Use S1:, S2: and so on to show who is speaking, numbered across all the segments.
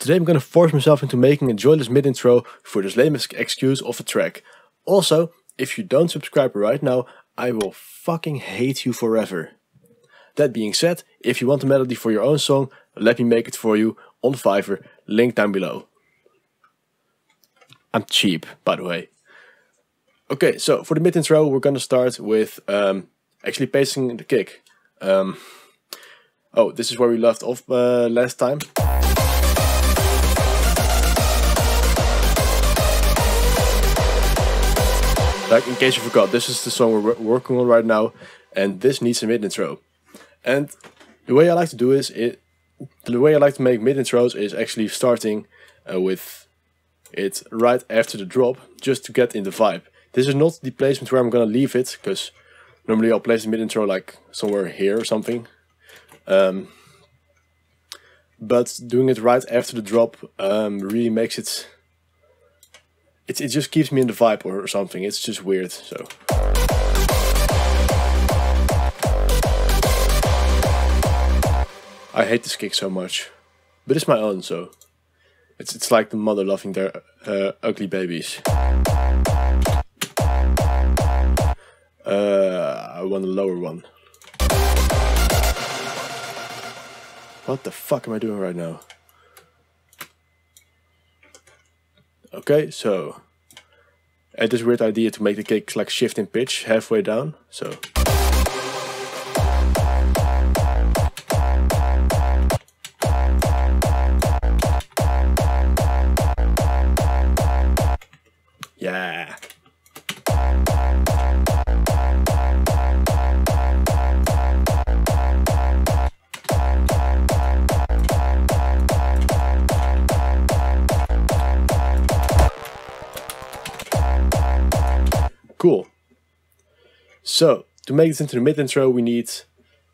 S1: Today I'm gonna force myself into making a joyless mid-intro for this lamest excuse of a track. Also, if you don't subscribe right now, I will fucking hate you forever. That being said, if you want a melody for your own song, let me make it for you on Fiverr, link down below. I'm cheap, by the way. Okay, so for the mid-intro we're gonna start with actually pacing the kick. Oh, this is where we left off last time. Like, in case you forgot, this is the song we're working on right now, and this needs a mid-intro. And the way I like to do the way I like to make mid-intros is actually starting with it right after the drop, just to get in the vibe. This is not the placement where I'm gonna leave it, because normally I'll place the mid-intro like somewhere here or something. But doing it right after the drop really makes it... It just keeps me in the vibe or something. It's just weird, so... I hate this kick so much. But it's my own, so... It's like the mother loving their ugly babies. I want a lower one. What the fuck am I doing right now? Okay, so I had this weird idea to make the kick like shift in pitch halfway down, so... Yeah. Cool. So, to make this into the mid-intro we need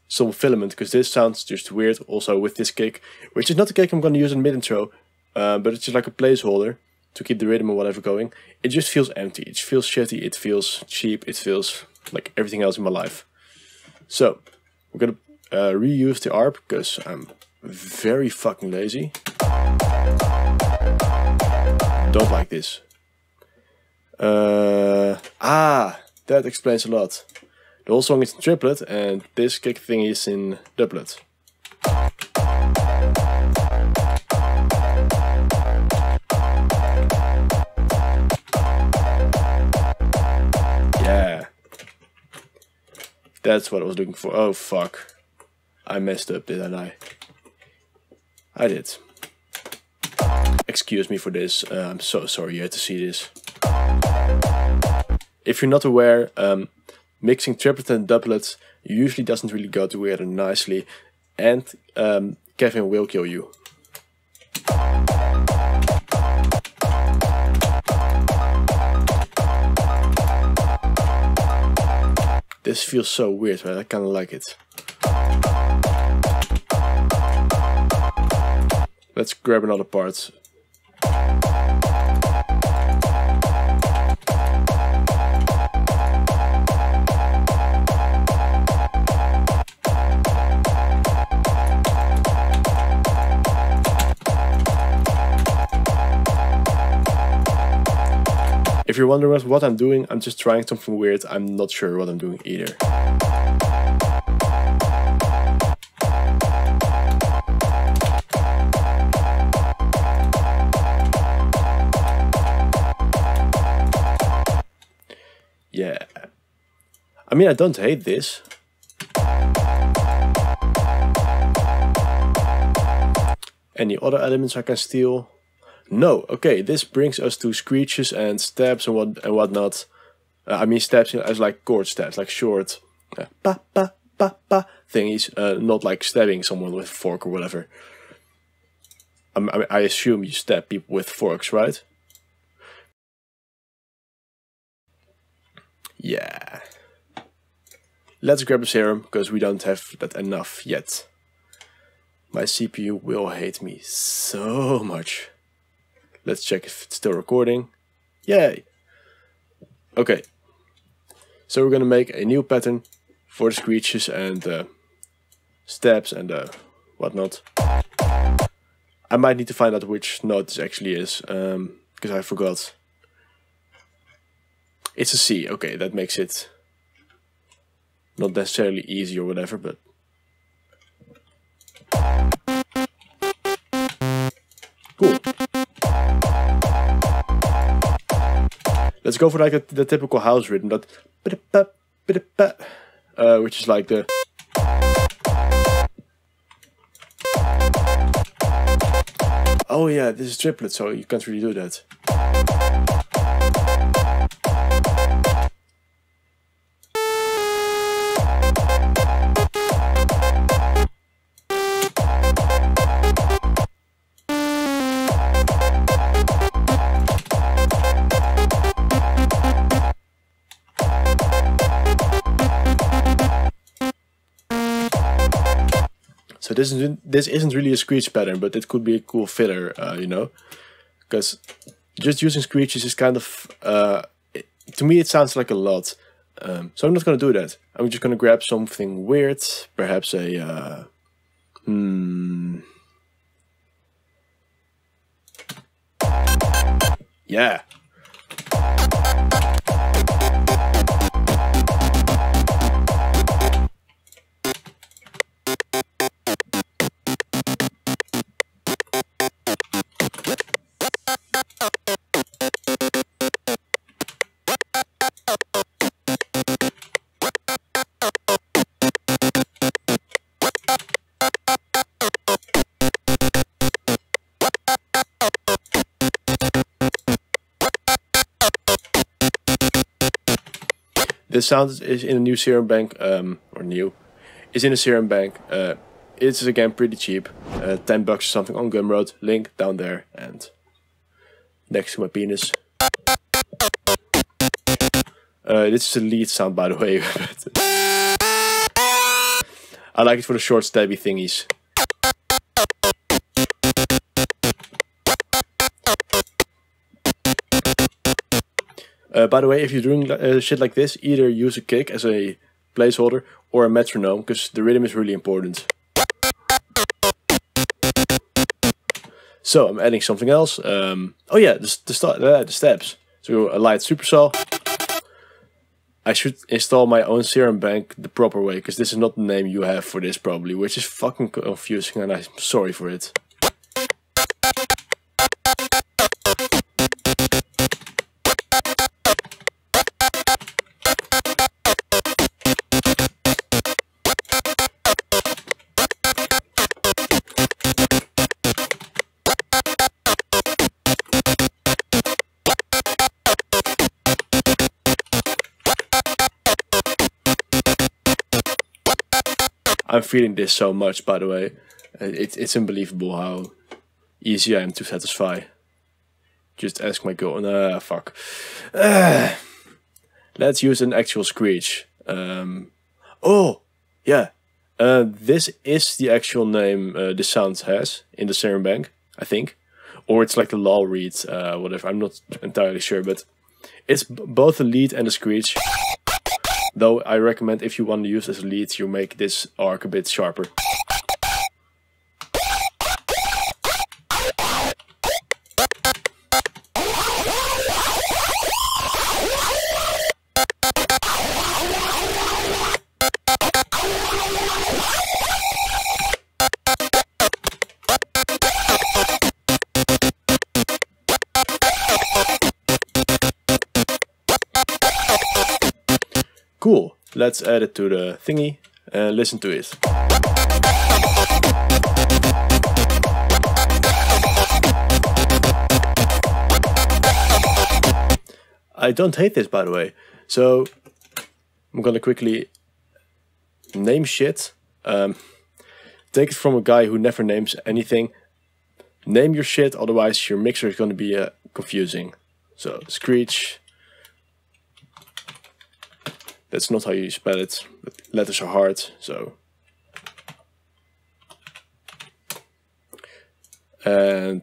S1: some filament, because this sounds just weird also with this kick, which is not the kick I'm going to use in mid-intro, but it's just like a placeholder to keep the rhythm or whatever going. It just feels empty, it feels shitty, it feels cheap, it feels like everything else in my life. So, we're going to reuse the ARP, because I'm very fucking lazy. Don't like this. That explains a lot. The whole song is in triplet and this kick thing is in doublet. Yeah. That's what I was looking for. Oh fuck. I messed up, didn't I? I did. Excuse me for this. I'm so sorry you had to see this. If you're not aware, mixing triplet and doublet usually doesn't really go together nicely, and Kevin will kill you. This feels so weird, but I kinda like it. Let's grab another part. If you're wondering what I'm doing, I'm just trying something weird. I'm not sure what I'm doing either. Yeah. I mean, I don't hate this. Any other elements I can steal? No. Okay, this brings us to screeches and stabs and whatnot. I mean stabs as like chord stabs, like short pa pa pa pa thingies, not like stabbing someone with a fork or whatever. I assume you stab people with forks, right? Yeah. Let's grab a serum, because we don't have that enough yet. My CPU will hate me so much. Let's check if it's still recording. Yay! Okay. So we're gonna make a new pattern for the screeches and stabs and whatnot. I might need to find out which note this actually is, because I forgot. It's a C. Okay, that makes it not necessarily easy or whatever, but cool. Let's go for like the typical house rhythm, that which is like the. Oh yeah, this is triplet, so you can't really do that. So this isn't really a screech pattern, but it could be a cool filler, you know, because just using screeches is kind of, to me it sounds like a lot. So I'm not gonna do that. I'm just gonna grab something weird, perhaps a yeah. This sound is in a new Serum bank, or new, is in a Serum bank. It's again pretty cheap, $10 or something on Gumroad. Link down there and next to my penis. This is a lead sound, by the way. I like it for the short stabby thingies. By the way, if you're doing shit like this, either use a kick as a placeholder or a metronome, because the rhythm is really important. So I'm adding something else. Oh yeah, the steps. So a light supersaw. I should install my own Serum bank the proper way, because this is not the name you have for this probably, which is fucking confusing, and I'm sorry for it. I'm feeling this so much, by the way. It's unbelievable how easy I am to satisfy. Just ask my girl. Nah, fuck. Let's use an actual screech. Oh, yeah. This is the actual name this sound has in the Serum bank, I think. Or it's like the law read, whatever. I'm not entirely sure, but it's both a lead and a screech. Though I recommend, if you want to use as a lead, you make this arc a bit sharper. Cool, let's add it to the thingy and listen to it. I don't hate this, by the way. So I'm gonna quickly name shit. Take it from a guy who never names anything. Name your shit, otherwise your mixer is gonna be confusing. So screech. That's not how you spell it, but letters are hard, so. And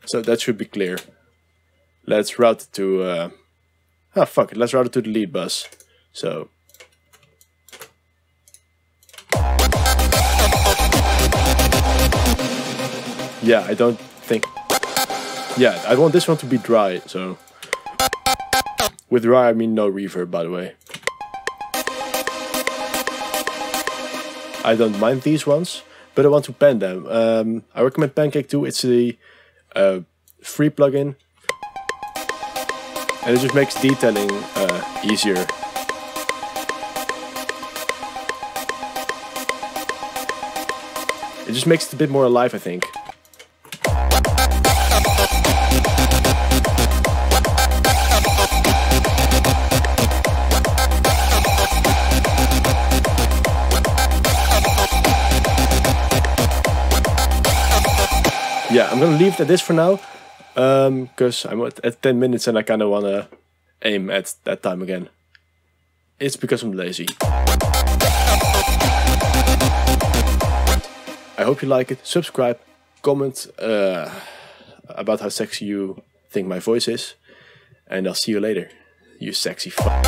S1: so that should be clear. Let's route it to, fuck it, let's route it to the lead bus. So. Yeah, I don't think... Yeah, I want this one to be dry, so... With dry I mean no reverb, by the way. I don't mind these ones, but I want to pen them. I recommend Pancake too. It's a free plugin, and it just makes detailing easier. It just makes it a bit more alive, I think. Yeah, I'm gonna leave it at this for now, because I'm at 10 minutes and I kind of want to aim at that time again. It's because I'm lazy. I hope you like it. Subscribe, comment about how sexy you think my voice is, and I'll see you later, you sexy fuck.